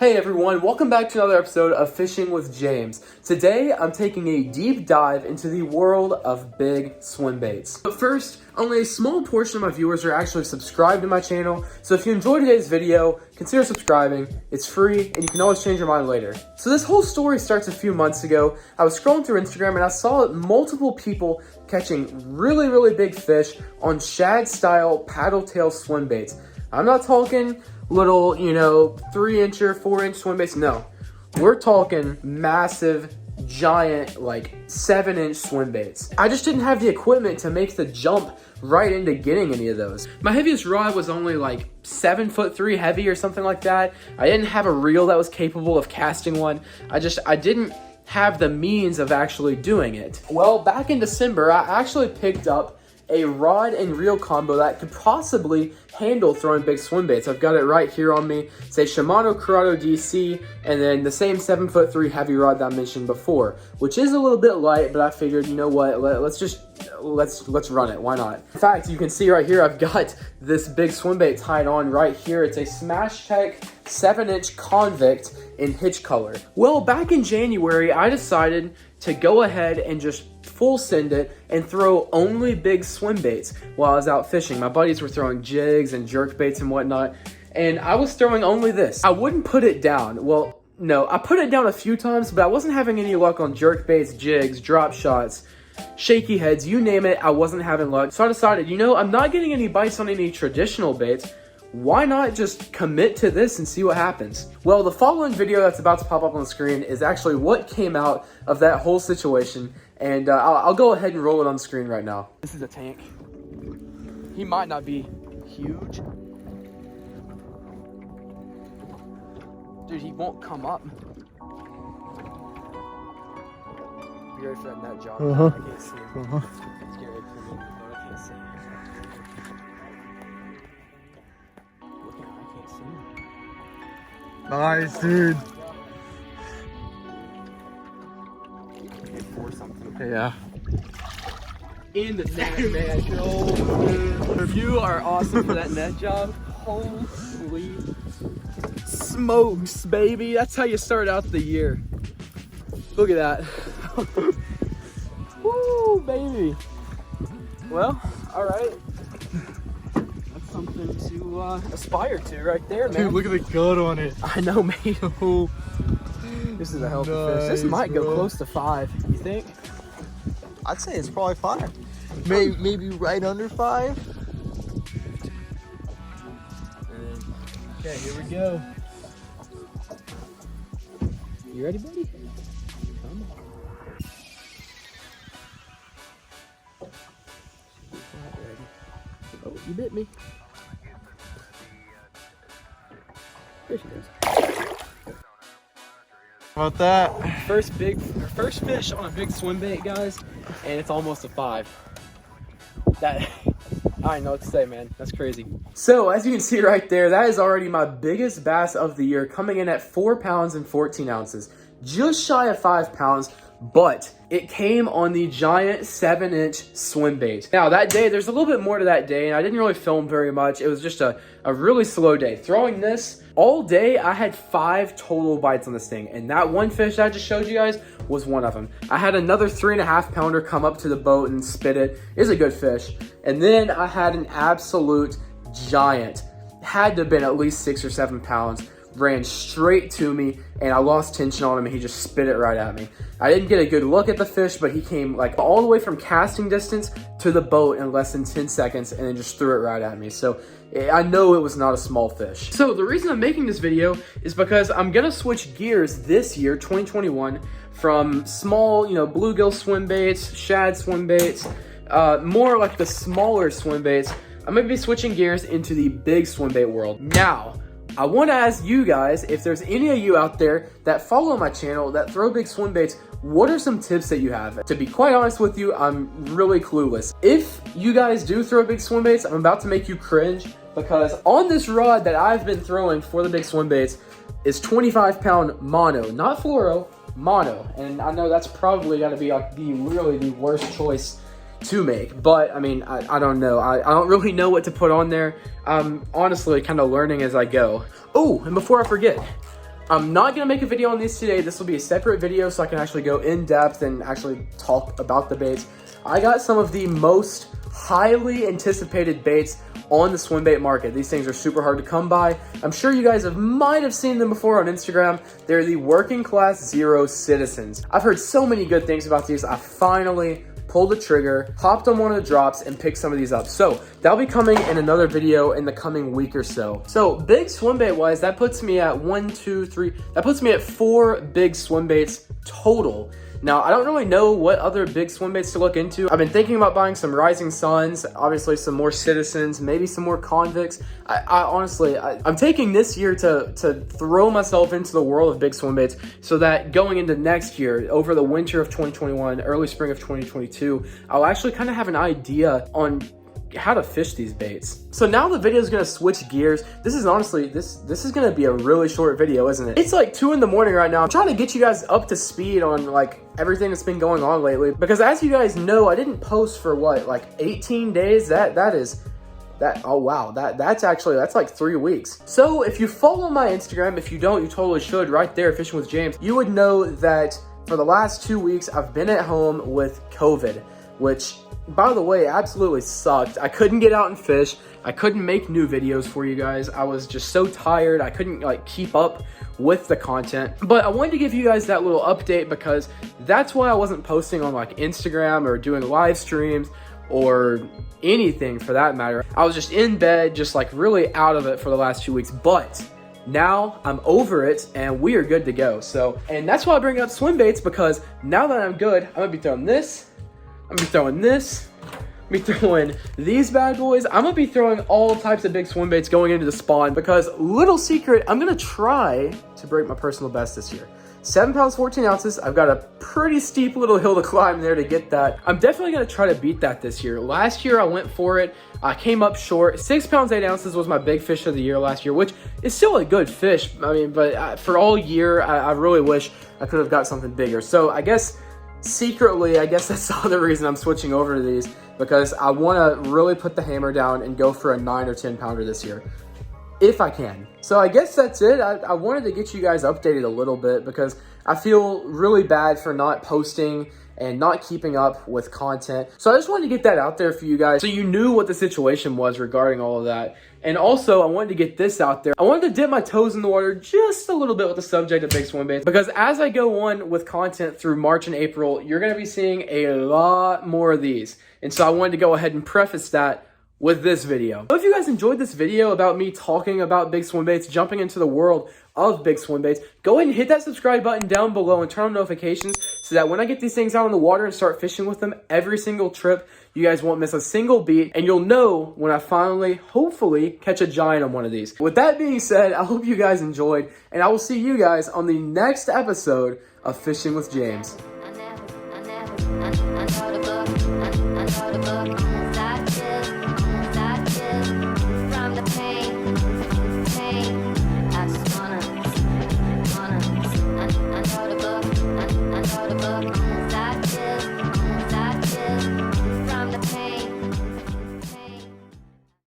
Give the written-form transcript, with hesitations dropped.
Hey everyone, welcome back to another episode of Fishing with James. Today, I'm taking a deep dive into the world of big swim baits. But first, only a small portion of my viewers are actually subscribed to my channel, so if you enjoyed today's video, consider subscribing. It's free, and you can always change your mind later. So this whole story starts a few months ago. I was scrolling through Instagram and I saw multiple people catching really big fish on shad-style paddle tail swim baits. I'm not talking little, 3-incher, 4-inch swim baits. No, we're talking massive, giant, like 7-inch swim baits. I just didn't have the equipment to make the jump right into getting any of those. My heaviest rod was only like 7'3" heavy or something like that. I didn't have a reel that was capable of casting one. I didn't have the means of actually doing it. Well, back in December, I actually picked up a rod and reel combo that could possibly handle throwing big swim baits. I've got it right here on me. It's a Shimano Curado DC, and then the same 7'3" heavy rod that I mentioned before, which is a little bit light, but I figured, you know what, let's run it. Why not? In fact, you can see right here, I've got this big swim bait tied on right here. It's a Smash Tech 7-inch Convict in hitch color. Well, back in January, I decided to go ahead and just full send it and throw only big swim baits while I was out fishing. My buddies were throwing jigs and jerk baits and whatnot, and I was throwing only this. I wouldn't put it down. Well, no, I put it down a few times, but I wasn't having any luck on jerk baits, jigs, drop shots, shaky heads, you name it, I wasn't having luck. So I decided, I'm not getting any bites on any traditional baits. Why not just commit to this and see what happens? Well, the following video that's about to pop up on the screen is actually what came out of that whole situation, and I'll go ahead and roll it on the screen right now. This is a tank. He might not be huge. Dude, he won't come up. Be ready for that net job. I can't see him. It's getting ready for me, but I can't see him. Nice, dude. Yeah. In the net, man. You are awesome for that net job. Holy smokes, baby. That's how you start out the year. Look at that. Woo, baby. Well, all right. Something to aspire to right there, man. Dude, look at the gut on it. I know, man. This is a healthy fish. This might go close to 5, you think? I'd say it's probably 5. Maybe right under 5. Okay, here we go. You ready, buddy? Come on. Oh, you bit me. There she goes. How about that? First fish on a big swim bait, guys, and it's almost a 5. That, I don't know what to say, man. That's crazy. So, as you can see right there, that is already my biggest bass of the year, coming in at 4 pounds and 14 ounces. Just shy of 5 pounds, but it came on the giant 7-inch swim bait. Now, that day, there's a little bit more to that day, and I didn't really film very much. It was just a really slow day. Throwing this all day, I had 5 total bites on this thing, and that one fish I just showed you guys was one of them. I had another 3.5 pounder come up to the boat and spit it. It was a good fish. And then I had an absolute giant, had to have been at least 6 or 7 pounds, ran straight to me, and I lost tension on him, and he just spit it right at me. I didn't get a good look at the fish, but he came like all the way from casting distance to the boat in less than 10 seconds, and then just threw it right at me. So I know it was not a small fish. So the reason I'm making this video is because I'm gonna switch gears this year, 2021, from small, bluegill swim baits, shad swim baits, more like the smaller swim baits. I'm gonna be switching gears into the big swim bait world. Now, I want to ask you guys, if there's any of you out there that follow my channel that throw big swim baits, what are some tips that you have? To be quite honest with you, I'm really clueless. If you guys do throw big swim baits, I'm about to make you cringe, because on this rod that I've been throwing for the big swim baits is 25-pound mono, not fluoro, mono. And I know that's probably got to be like really the worst choice to make, but I mean, I don't know. I don't really know what to put on there. I'm honestly kind of learning as I go. Oh, and before I forget, I'm not going to make a video on these today. This will be a separate video so I can actually go in depth and actually talk about the baits. I got some of the most highly anticipated baits on the swim bait market. These things are super hard to come by. I'm sure you guys might have seen them before on Instagram. They're the Working Class Zero Citizens. I've heard so many good things about these. I finally pulled the trigger, hopped on one of the drops, and picked some of these up. So that'll be coming in another video in the coming week or so. So big swim bait wise, that puts me at that puts me at 4 big swim baits total. Now, I don't really know what other big swim baits to look into. I've been thinking about buying some Rising Suns, obviously some more Citizens, maybe some more Convicts. I honestly, I'm taking this year to throw myself into the world of big swim baits so that going into next year, over the winter of 2021, early spring of 2022, I'll actually kind of have an idea on how to fish these baits. So now the video is going to switch gears. This is honestly, this is going to be a really short video, isn't it? It's like 2 in the morning right now. I'm trying to get you guys up to speed on like everything that's been going on lately, because as you guys know, I didn't post for what, like 18 days. Oh wow, that's like 3 weeks. So if you follow my Instagram, if you don't, you totally should, right there, Fishing with James, you would know that for the last 2 weeks, I've been at home with COVID, which, by the way, absolutely sucked. I couldn't get out and fish. I couldn't make new videos for you guys. I was just so tired. I couldn't like keep up with the content. But I wanted to give you guys that little update because that's why I wasn't posting on like Instagram or doing live streams or anything for that matter. I was just in bed, just like really out of it for the last 2 weeks. But now I'm over it and we are good to go. So, and that's why I bring up swim baits, because now that I'm good, I'm gonna be throwing this. I'm gonna be throwing this. I'm gonna be throwing these bad boys. I'm gonna be throwing all types of big swim baits going into the spawn, because little secret, I'm gonna try to break my personal best this year. 7 pounds, 14 ounces. I've got a pretty steep little hill to climb there to get that. I'm definitely gonna try to beat that this year. Last year I went for it. I came up short. 6 pounds, 8 ounces was my big fish of the year last year, which is still a good fish. I mean, but for all year, I really wish I could have got something bigger. So I guess secretly, I guess that's the other reason I'm switching over to these, because I want to really put the hammer down and go for a 9 or 10 pounder this year, if I can. So I guess that's it. I wanted to get you guys updated a little bit because I feel really bad for not posting and not keeping up with content. So I just wanted to get that out there for you guys so you knew what the situation was regarding all of that. And also, I wanted to get this out there. I wanted to dip my toes in the water just a little bit with the subject of big swim baits, because as I go on with content through March and April, you're going to be seeing a lot more of these. And so I wanted to go ahead and preface that with this video. So if you guys enjoyed this video about me talking about big swim baits, jumping into the world of big swim baits, go ahead and hit that subscribe button down below and turn on notifications so that when I get these things out in the water and start fishing with them every single trip, you guys won't miss a single beat, and you'll know when I finally, hopefully, catch a giant on one of these. With that being said, I hope you guys enjoyed, and I will see you guys on the next episode of Fishing with James. I know the book.